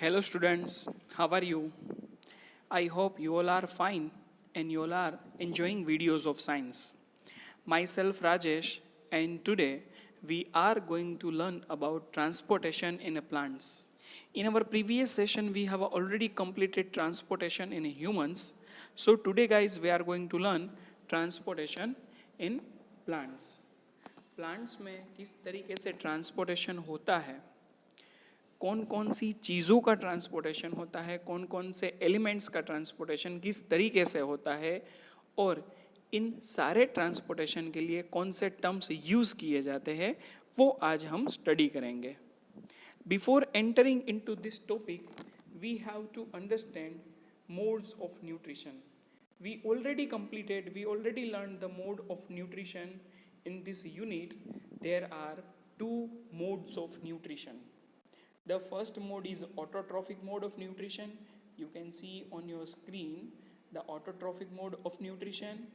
Hello students, how are you? I hope you all are fine and you all are enjoying videos of science. Myself Rajesh, and today we are going to learn about transportation in plants. In our previous session we have already completed transportation in humans. So today guys we are going to learn transportation in plants. Plants में किस तरीके से transportation होता है, कौन कौन सी चीज़ों का ट्रांसपोर्टेशन होता है, कौन कौन से एलिमेंट्स का ट्रांसपोर्टेशन किस तरीके से होता है और इन सारे ट्रांसपोर्टेशन के लिए कौन से टर्म्स यूज़ किए जाते हैं, वो आज हम स्टडी करेंगे. Before entering into this topic we have to understand modes of nutrition. We already learned the mode of nutrition in this unit. There are two modes of nutrition. The first mode is autotrophic mode of nutrition. You can see on your screen the autotrophic mode of nutrition,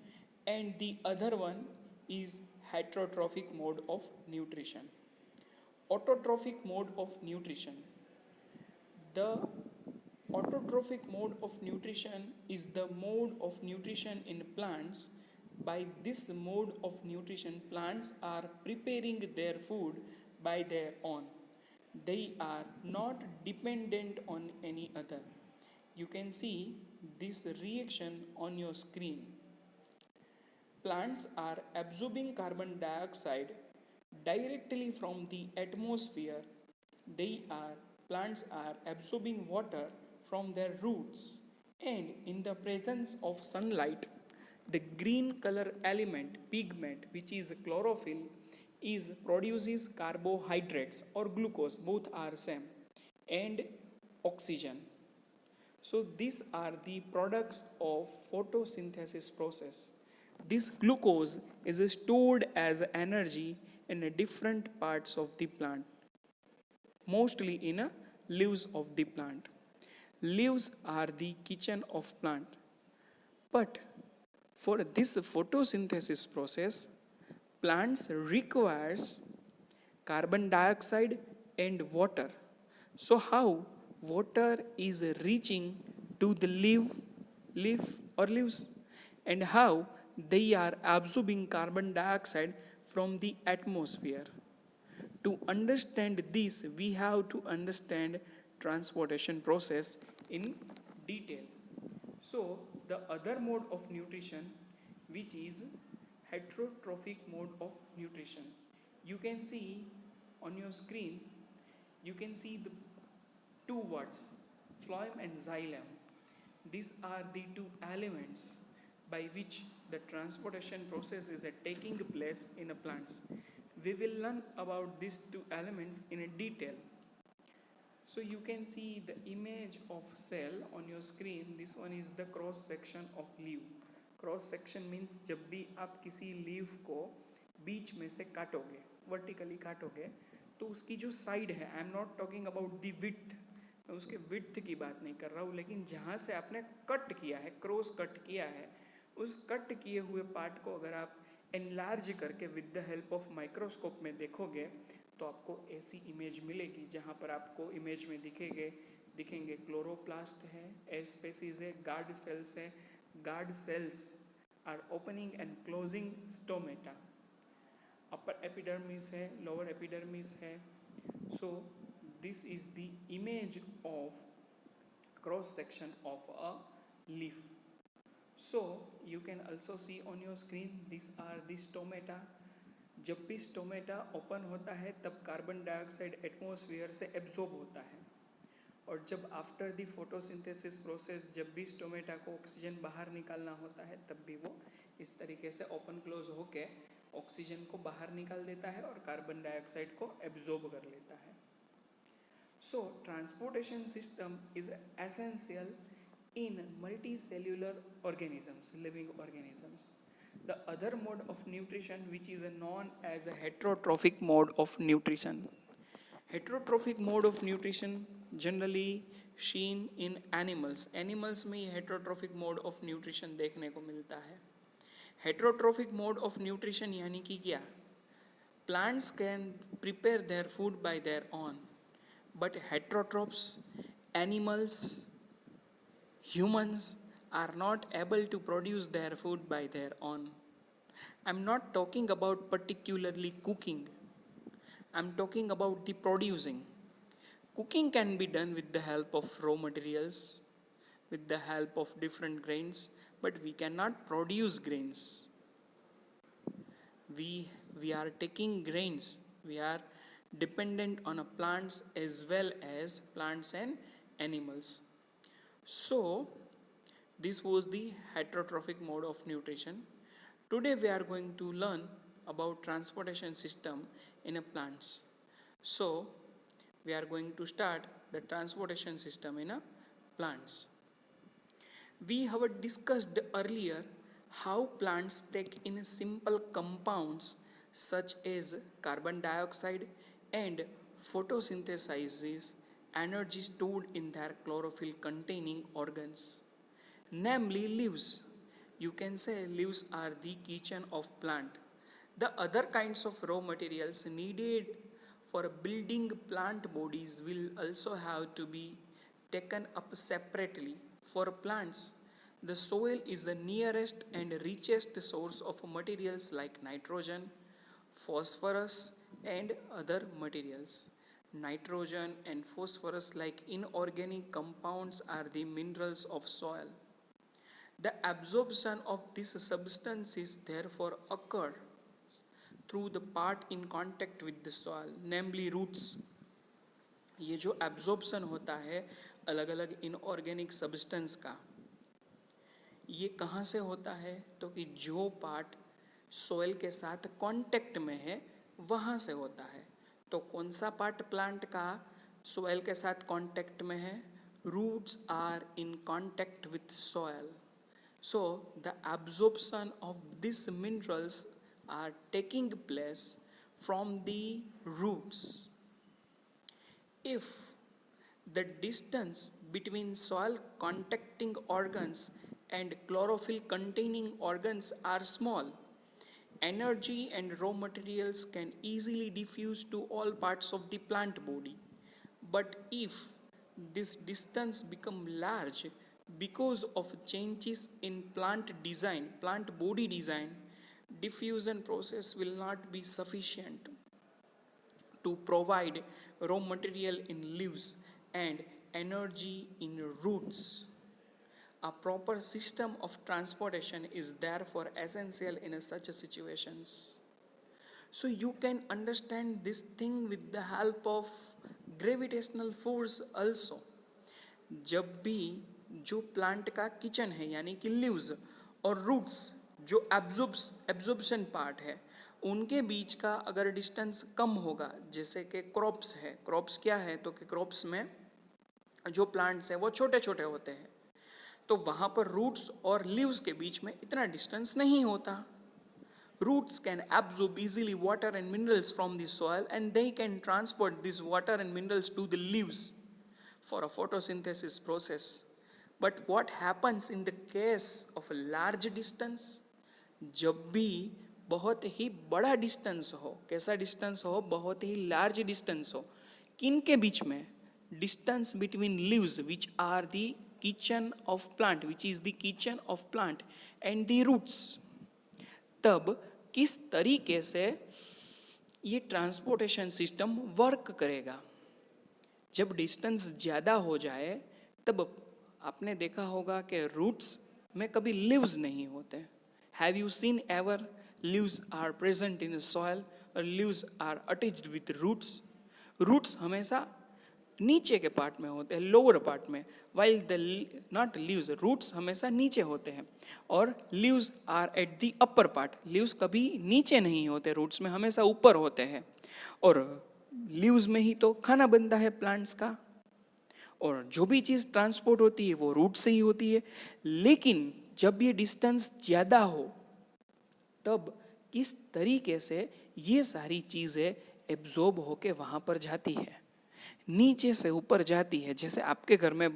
and the other one is heterotrophic mode of nutrition. Autotrophic mode of nutrition. The autotrophic mode of nutrition is the mode of nutrition in plants. By this mode of nutrition, plants are preparing their food by their own. They are not dependent on any other. You can see this reaction on your screen. Plants are absorbing carbon dioxide directly from the atmosphere. Plants are absorbing water from their roots, and in the presence of sunlight, the green color element pigment, which is chlorophyll, produces carbohydrates or glucose, both are same, and oxygen. So these are the products of photosynthesis process. This glucose is stored as energy in different parts of the plant, mostly in leaves of the plant. Leaves are the kitchen of plant. But for this photosynthesis process, plants requires carbon dioxide and water. So how water is reaching to the leaf or leaves, and how they are absorbing carbon dioxide from the atmosphere. To understand this, we have to understand transportation process in detail. So the other mode of nutrition, which is heterotrophic mode of nutrition. You can see on your screen, you can see the two words, phloem and xylem. These are the two elements by which the transportation process is taking place in plants. We will learn about these two elements in a detail. So you can see the image of cell on your screen. This one is the cross section of leaf. Cross section means जब भी आप किसी leaf को बीच में से काटोगे, vertically काटोगे, तो उसकी जो साइड है, I am not talking about the width, मैं उसके विड्थ की बात नहीं कर रहा हूँ, लेकिन जहाँ से आपने कट किया है, क्रॉस कट किया है, उस कट किए हुए पार्ट को अगर आप एनलार्ज करके with the help of microscope में देखोगे तो आपको ऐसी इमेज मिलेगी, जहाँ पर आपको इमेज में दिखेंगे क्लोरोप्लास्ट है, एस स्पेसीज है, गार्ड सेल्स है. Guard cells are opening and closing stomata. Upper epidermis है, lower epidermis है. So this is the image of cross section of a leaf. So you can also see on your screen, these are the stomata. जब भी stomata open होता है तब carbon dioxide atmosphere से absorb होता है, और जब आफ्टर द फोटोसिंथेसिस प्रोसेस जब भी स्टोमेटा को ऑक्सीजन बाहर निकालना होता है तब भी वो इस तरीके से ओपन क्लोज होके ऑक्सीजन को बाहर निकाल देता है और कार्बन डाइऑक्साइड को एब्जॉर्ब कर लेता है. So transportation system is essential in multicellular organisms, living organisms. The other mode of nutrition, which is known as a heterotrophic mode of nutrition. Heterotrophic mode of nutrition generally seen in animals. Animals में heterotrophic mode of nutrition देखने को मिलता है. Heterotrophic mode of nutrition यानी कि क्या? Plants can prepare their food by their own, but heterotrophs animals, humans are not able to produce their food by their own. I'm not talking about particularly cooking. I'm talking about the producing. Cooking can be done with the help of raw materials, with the help of different grains, but we cannot produce grains. We are taking grains. We are dependent on plants as well as plants and animals. So, this was the heterotrophic mode of nutrition. Today we are going to learn about transportation system in a plants. So, we are going to start the transportation system in a plants. We have discussed earlier how plants take in simple compounds such as carbon dioxide and photosynthesizes energy stored in their chlorophyll containing organs, namely leaves. You can say leaves are the kitchen of plant. The other kinds of raw materials needed for building plant bodies will also have to be taken up separately. For plants, the soil is the nearest and richest source of materials like nitrogen, phosphorus, and other materials. Nitrogen and phosphorus, like inorganic compounds, are the minerals of soil. The absorption of these substances therefore occur through the part in contact with the soil, namely roots. ये जो absorption होता है अलग अलग inorganic substance का, ये कहाँ से होता है? तो कि जो पार्ट सोयल के साथ कांटेक्ट में है वहाँ से होता है. तो कौन सा पार्ट प्लांट का सोयल के साथ कांटेक्ट में है? Roots are in contact with soil. So the absorption of these minerals are taking place from the roots. If the distance between soil contacting organs and chlorophyll containing organs are small, energy and raw materials can easily diffuse to all parts of the plant body. But if this distance becomes large because of changes in plant design, plant body design, diffusion process will not be sufficient to provide raw material in leaves and energy in roots. A proper system of transportation is therefore essential in such situations. So you can understand this thing with the help of gravitational force also. जब भी जो plant का kitchen है यानी कि leaves और roots जो absorption part है उनके बीच का अगर डिस्टेंस कम होगा, जैसे कि क्रॉप्स है, क्रॉप्स क्या है तो कि क्रॉप्स में जो प्लांट्स हैं वो छोटे छोटे होते हैं, तो वहाँ पर रूट्स और लीव्स के बीच में इतना डिस्टेंस नहीं होता. Roots can absorb easily water and minerals from the soil and they can transport this water and minerals to the leaves for a photosynthesis process. But what happens in the case of a large distance? जब भी बहुत ही बड़ा distance हो, कैसा distance हो? बहुत ही large distance हो. किन के बीच में? Distance between leaves which are the kitchen of plant, which is the kitchen of plant and the roots. तब किस तरीके से ये ट्रांसपोर्टेशन सिस्टम वर्क करेगा? जब डिस्टेंस ज़्यादा हो जाए तब आपने देखा होगा कि रूट्स में कभी लीव्स नहीं होते. Have you seen ever leaves are present in soil और leaves are attached with roots? Roots हमेशा नीचे के पार्ट में होते हैं, लोअर पार्ट में, while the not leaves, roots हमेशा नीचे होते हैं और leaves are at the upper part. Leaves कभी नीचे नहीं होते, रूट्स में हमेशा ऊपर होते हैं. और लीव्स में ही तो खाना बनता है प्लांट्स का, और जो भी चीज़ ट्रांसपोर्ट होती है वो रूट से ही होती है. लेकिन जब ये डिस्टेंस ज़्यादा हो तब किस तरीके से ये सारी चीज़ें एब्जॉर्ब होके वहाँ पर जाती है, नीचे से ऊपर जाती है. जैसे आपके घर में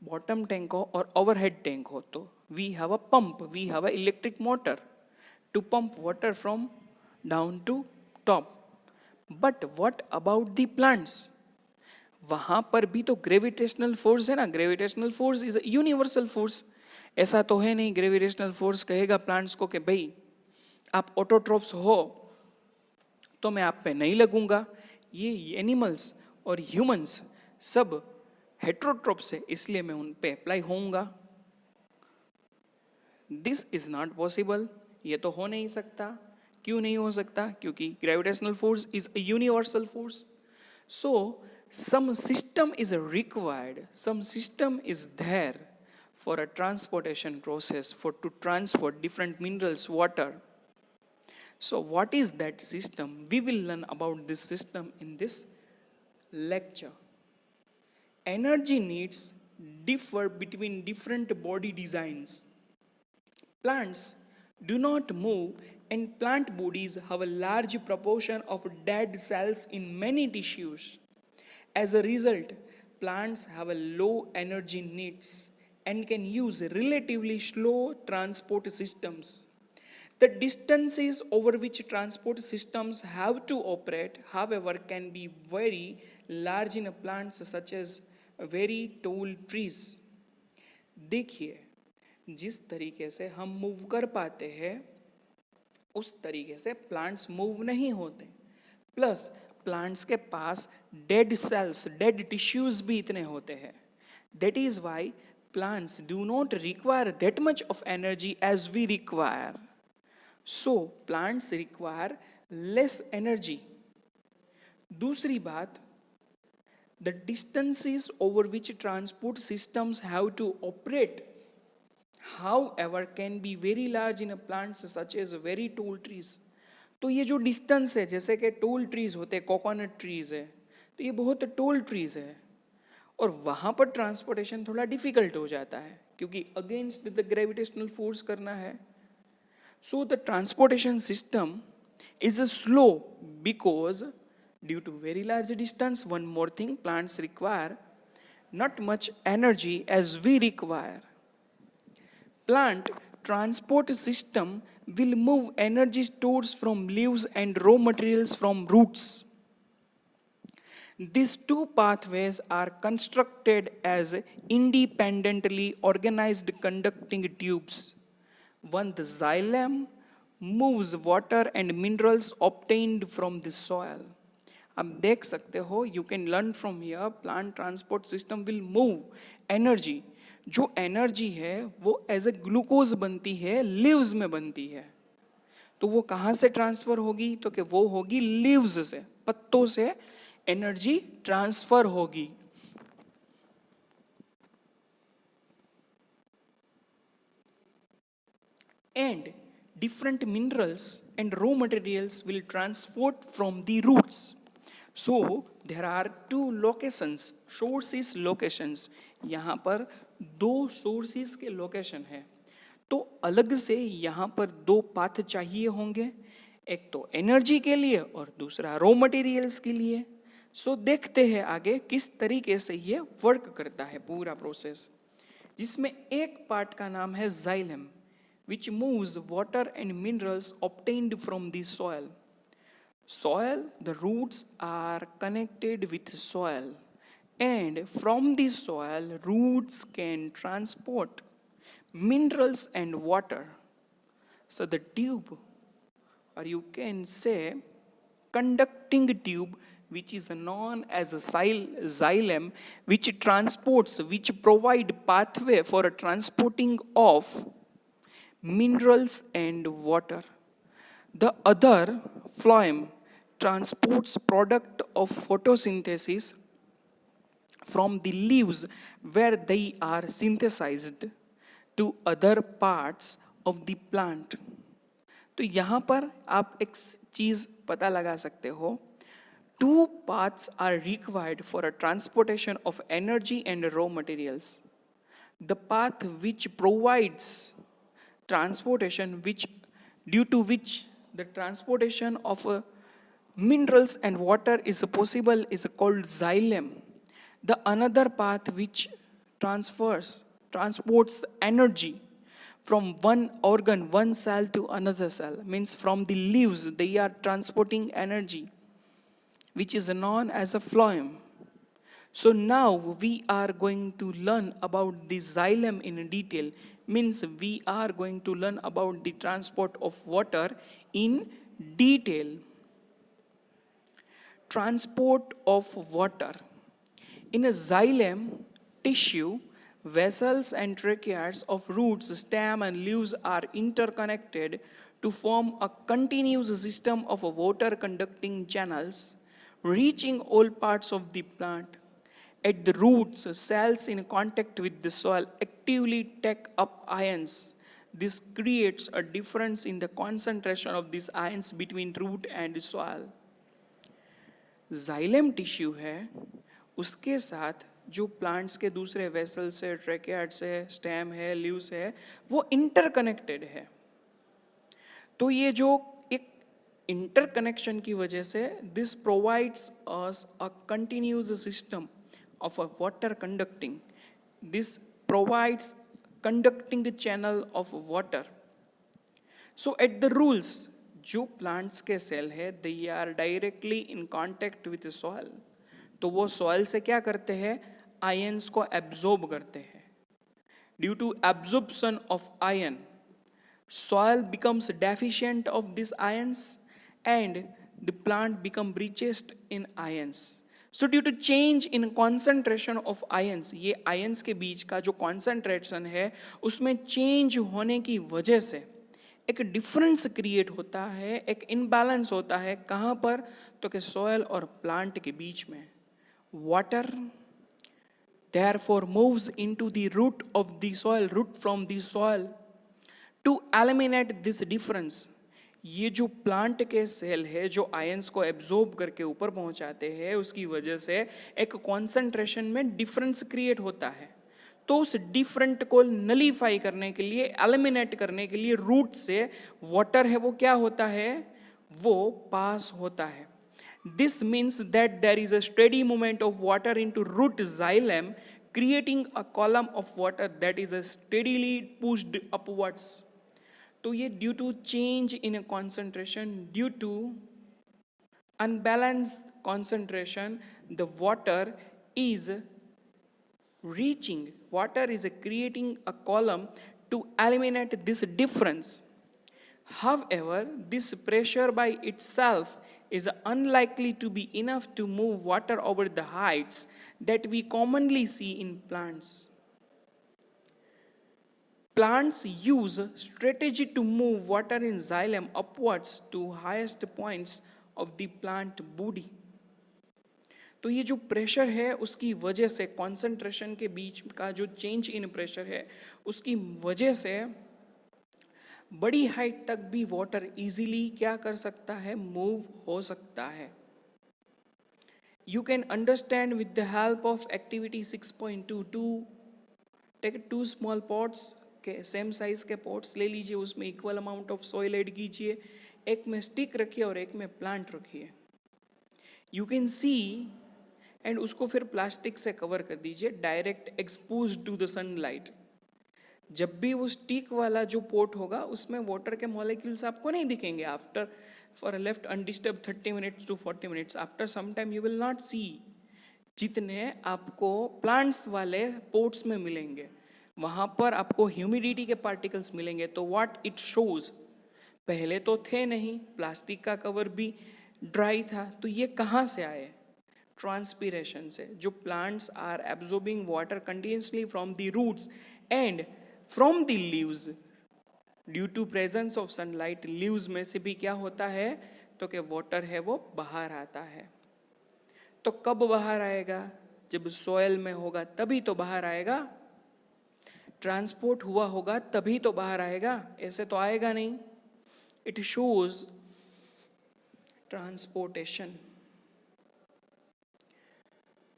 बॉटम टैंक हो और ओवरहेड टैंक हो, तो we have a pump, we have a electric motor to pump water from down to top. But what about the plants? वहां पर भी तो ग्रेविटेशनल फोर्स है ना, gravitational force is universal force. ऐसा तो है नहीं ग्रेविटेशनल फोर्स कहेगा प्लांट्स को कि भाई आप ऑटोट्रोफ्स हो तो मैं आप पे नहीं लगूंगा। ये एनिमल्स और ह्यूमंस सब हेट्रोट्रोप्स है, इसलिए मैं उन पे अप्लाई होऊंगा। दिस इज नॉट पॉसिबल, ये तो हो नहीं सकता। क्यों नहीं हो सकता? क्योंकि gravitational force is a universal force. So some system is required, some system is there for a transportation process, for to transport different minerals, water. So what is that system? We will learn about this system in this lecture. Energy needs differ between different body designs. Plants do not move, and plant bodies have a large proportion of dead cells in many tissues. As a result, plants have a low energy needs and can use relatively slow transport systems. The distances over which transport systems have to operate, however, can be very large in plants such as very tall trees. देखिए, जिस तरीके से हम move कर पाते हैं उस तरीके से प्लांट्स मूव नहीं होते। प्लस प्लांट्स के पास डेड सेल्स, डेड टिश्यूज भी इतने होते हैं। That is why plants do not require that much of energy as we require. So plants require less energy. दूसरी बात, the distances over which transport systems have to operate however can be very large in a plants such as very tall trees. तो ये जो distance है, जैसे कि toll trees होते हैं, कोकोनट ट्रीज है, तो ये बहुत टोल ट्रीज है और वहां पर ट्रांसपोर्टेशन थोड़ा डिफिकल्ट हो जाता है क्योंकि अगेंस्ट द ग्रेविटेशनल फोर्स करना है। So the transportation system is slow because due to very large distance. One more thing, plants require not much energy as we require. Plant transport system will move energy stores from leaves and raw materials from roots. These two pathways are constructed as independently organized conducting tubes. One, the xylem, moves water and minerals obtained from the soil. आप देख सकते हो, you can learn from here, plant transport system will move energy. जो energy है वो as a glucose बनती है, leaves में बनती है। तो वो कहाँ से ट्रांसफर होगी? तो कि वो होगी लीव्स से, पत्तों से एनर्जी ट्रांसफर होगी। And different minerals and raw materials will transport from the roots. So there are two locations, sources locations. यहाँ पर दो सोर्सेस के लोकेशन है, तो अलग से यहाँ पर दो पाथ चाहिए होंगे, एक तो एनर्जी के लिए और दूसरा रॉ मटेरियल्स के लिए। सो देखते हैं आगे किस तरीके से ये वर्क करता है पूरा प्रोसेस, जिसमें एक पार्ट का नाम है xylem, which moves water and minerals obtained from the soil. Soil, the roots are connected with soil, and from the soil, roots can transport minerals and water. So the tube, or you can say conducting tube, which is known as a xylem, which transports, which provide pathway for a transporting of minerals and water. The other, phloem, transports product of photosynthesis from the leaves where they are synthesized to other parts of the plant. तो यहाँ पर आप एक चीज पता लगा सकते हो, two paths are required for a transportation of energy and raw materials. The path which provides transportation, which due to which the transportation of minerals and water is possible, is called xylem. The another path which transports energy from one organ, one cell to another cell, means from the leaves they are transporting energy, which is known as a phloem. So now we are going to learn about the xylem in detail. Means we are going to learn about the transport of water in detail. Transport of water. In a xylem tissue, vessels and tracheids of roots, stem and leaves are interconnected to form a continuous system of water conducting channels reaching all parts of the plant. At the roots, cells in contact with the soil actively take up ions. This creates a difference in the concentration of these ions between root and soil. Xylem tissue है, उसके साथ जो plants के दूसरे vessels है, ट्रैकियाड्स है, stem है, leaves है, वो इंटरकनेक्टेड है. तो ये जो एक इंटरकनेक्शन की वजह से this provides us a continuous system of a water conducting. This provides conducting channel of water. So at the rules, जो plants के सेल है, they are directly in contact with the soil. तो वो soil से क्या करते हैं? Ions को absorb करते हैं. Due to absorption of ion, soil becomes deficient of these ions and the plant becomes richest in ions. So due to change in concentration of ions, ये ions के बीच का जो concentration है उसमें change होने की वजह से एक difference create होता है, एक imbalance होता है. कहाँ पर? तो कि soil और plant के बीच में. Water therefore moves into the root of the soil, root from the soil. To eliminate this difference, ये जो प्लांट के सेल है जो आयंस को एब्जॉर्ब करके ऊपर पहुंचाते हैं, उसकी वजह से एक कॉन्सेंट्रेशन में डिफरेंस क्रिएट होता है. तो उस डिफरेंट को नलीफाई करने के लिए, एलिमिनेट करने के लिए रूट से वाटर है वो क्या होता है? वो पास होता है. This means that there is a steady movement of water into root xylem, creating a column of water that is a steadily pushed upwards. तो ये due to change in concentration, due to unbalanced concentration, the water is creating a column to eliminate this difference. However, this pressure by itself is unlikely to be enough to move water over the heights that we commonly see in plants. Plants use strategy to move water in xylem upwards to highest points of the plant body. तो ये जो pressure है उसकी वजह से, concentration के बीच का जो चेंज इन प्रेशर है उसकी वजह से बड़ी हाइट तक भी वाटर इजीली क्या कर सकता है? मूव हो सकता है. You can understand with the help of activity 6.22. Take 2 small pots के सेम साइज के पॉट्स ले लीजिए, उसमें equal amount of soil add कीजिए, एक में स्टिक रखिए और एक में प्लांट रखिए. यू कैन सी एंड उसको फिर प्लास्टिक से कवर कर दीजिए, direct expose to the sunlight. जब भी वो स्टिक वाला जो पोट होगा उसमें वाटर के मॉलिक्यूल्स आपको नहीं दिखेंगे. After for left undisturb 30 minutes to 40 minutes, after some time you will not see. जितने आपको प्लांट्स वाले पोट्स में मिलेंगे वहां पर आपको ह्यूमिडिटी के पार्टिकल्स मिलेंगे. तो व्हाट इट शोज, पहले तो थे नहीं, प्लास्टिक का कवर भी ड्राई था, तो ये कहाँ से आए? ट्रांसपीरेशन से. जो plants are absorbing water continuously from the roots and from the leaves due to presence of sunlight. Leaves में से भी क्या होता है? तो कि वाटर है वो बाहर आता है. तो कब बाहर आएगा? जब सॉइल में होगा तभी तो बाहर आएगा. ट्रांसपोर्ट हुआ होगा तभी तो बाहर आएगा, ऐसे तो आएगा नहीं. It shows transportation.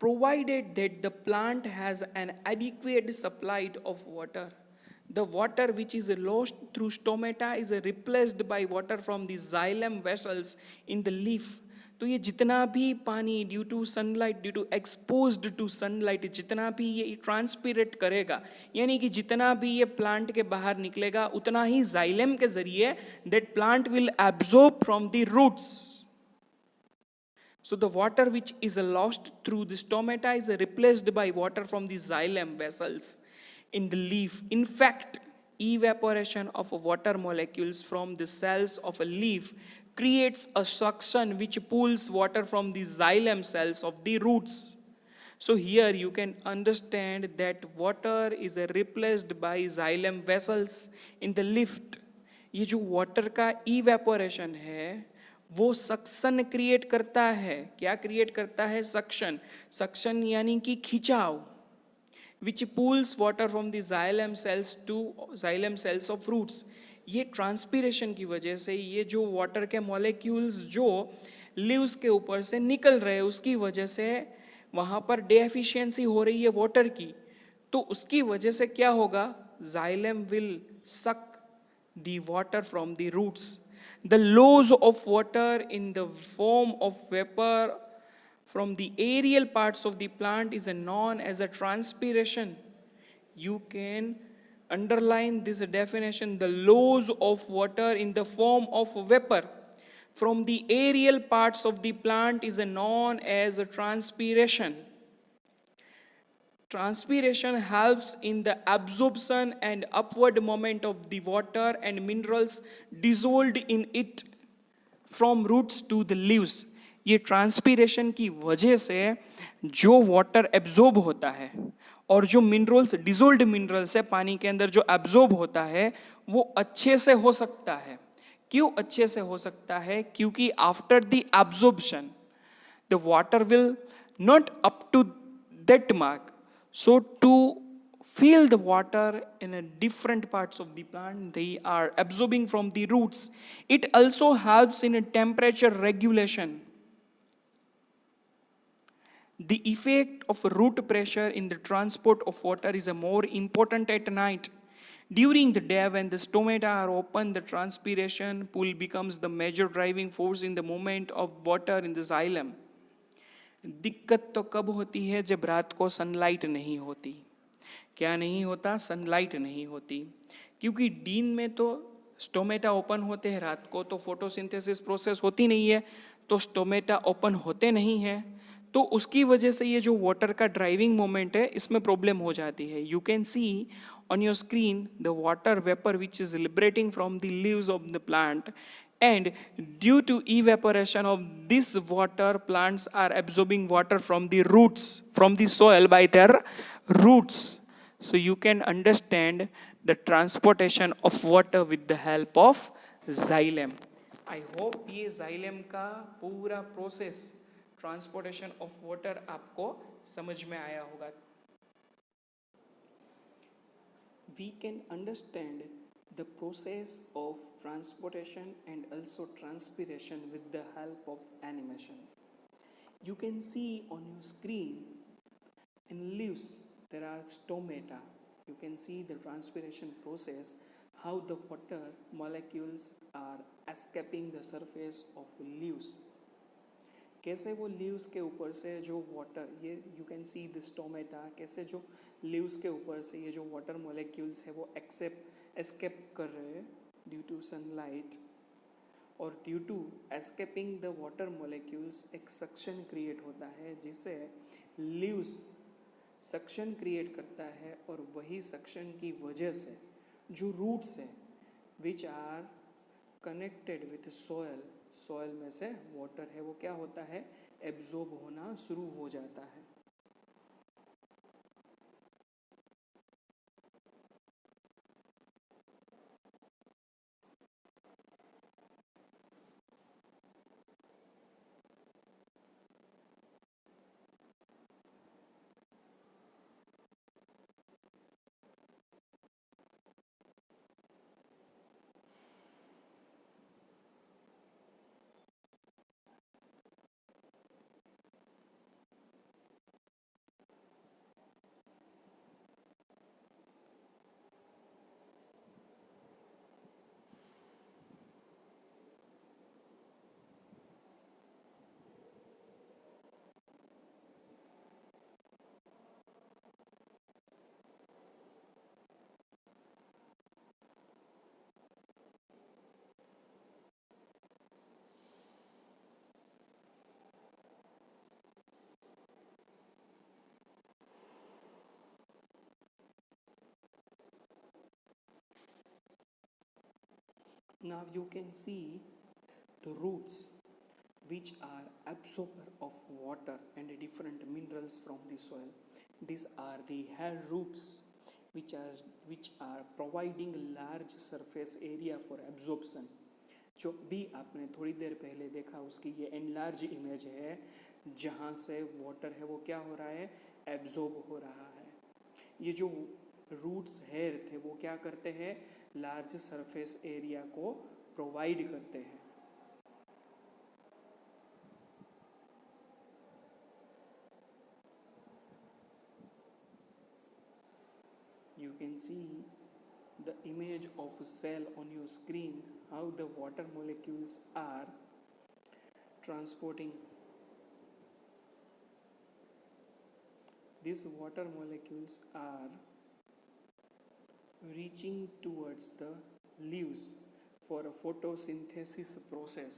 Provided that the plant has an adequate supply of water, the water which is lost through stomata is replaced by water from the xylem vessels in the leaf. तो ये जितना भी पानी due to sunlight, due to exposed to sunlight, जितना भी ये ट्रांसपीरेट करेगा, यानी कि जितना भी ये प्लांट के बाहर निकलेगा उतना ही जाइलम के जरिए that plant will absorb from the roots. So the water which is lost through the stomata is replaced by water from the xylem vessels in the leaf. In fact, evaporation of water molecules from the cells of a leaf creates a suction which pulls water from the xylem cells of the roots. So here you can understand that water is replaced by xylem vessels in the leaf. ये जो water का evaporation है वो suction create करता है. क्या create करता है? सक्शन. सक्शन यानी कि खिंचाव, which pulls water from the xylem cells to xylem cells of roots. ये ट्रांसपीरेशन की वजह से ये जो वाटर के मॉलिक्यूल्स जो लीव्स के ऊपर से निकल रहे हैं उसकी वजह से वहां पर डेफिशिएंसी हो रही है वाटर की, तो उसकी वजह से क्या होगा? xylem will suck the water from the roots. The loss of water in the form of vapor from the aerial parts of the plant is known as a transpiration. You can underline this definition. The loss of water in the form of vapor from the aerial parts of the plant is known as a transpiration. Transpiration helps in the absorption and upward movement of the water and minerals dissolved in it from roots to the leaves. ये transpiration की वजह से जो water absorb होता है और जो minerals डिसोल्ड minerals है पानी के अंदर जो एब्जॉर्ब होता है वो अच्छे से हो सकता है. क्यों अच्छे से हो सकता है? क्योंकि after the absorption the water will not up to that mark. So to fill the water in a different parts of the plant, they are absorbing from the roots. It also helps in a temperature regulation. The effect of root pressure in the transport of water is a more important at night. During the day when the stomata are open, the transpiration pool becomes the major driving force in the movement of water in the xylem. दिक्कत तो कब होती है? जब रात को sunlight नहीं होती. क्या नहीं होता? सनलाइट नहीं होती. क्योंकि दिन में तो स्टोमेटा ओपन होते हैं, रात को तो फोटोसिंथेसिस प्रोसेस होती नहीं है, तो स्टोमेटा ओपन होते नहीं है, तो उसकी वजह से ये जो वाटर का ड्राइविंग मोमेंट है इसमें प्रॉब्लम हो जाती है. You can see on your screen the water vapor which is liberating from the leaves of the plant, and due to evaporation of this water plants are absorbing water from the roots, from the soil by their roots. So you can understand the transportation of water with the help of xylem. I hope ये xylem का पूरा process transportation of water आपको समझ में आया होगा. We can understand the process of transportation and also transpiration with the help of animation. You can see on your screen in leaves there are stomata. You can see the transpiration process, how the water molecules are escaping the surface of leaves. कैसे वो leaves के ऊपर से जो water, ये you can see the stomata, कैसे जो leaves के ऊपर से ये जो वाटर मॉलिक्यूल्स है वो एस्केप कर रहे हैं ड्यू टू सनलाइट, और due to escaping the water molecules एक सक्शन क्रिएट होता है जिससे लीव्स सक्शन क्रिएट करता है, और वही सक्शन की वजह से जो रूट्स है which are connected with soil, soil में से वाटर है वो क्या होता है? एब्जॉर्ब होना शुरू हो जाता है. Now you can see the roots which are absorber of water and different minerals from the soil. These are the hair roots which are providing large surface area for absorption. जो भी आपने थोड़ी देर पहले देखा उसकी ये एनलार्ज इमेज है जहाँ से वाटर है वो क्या हो रहा है, एब्जॉर्ब हो रहा है. ये जो रूट्स हेयर थे वो क्या करते हैं, लार्ज सरफेस एरिया को प्रोवाइड करते हैं. You can see the image of a cell on your screen, how the water molecules are transporting. These water molecules are reaching towards the leaves for a photosynthesis process.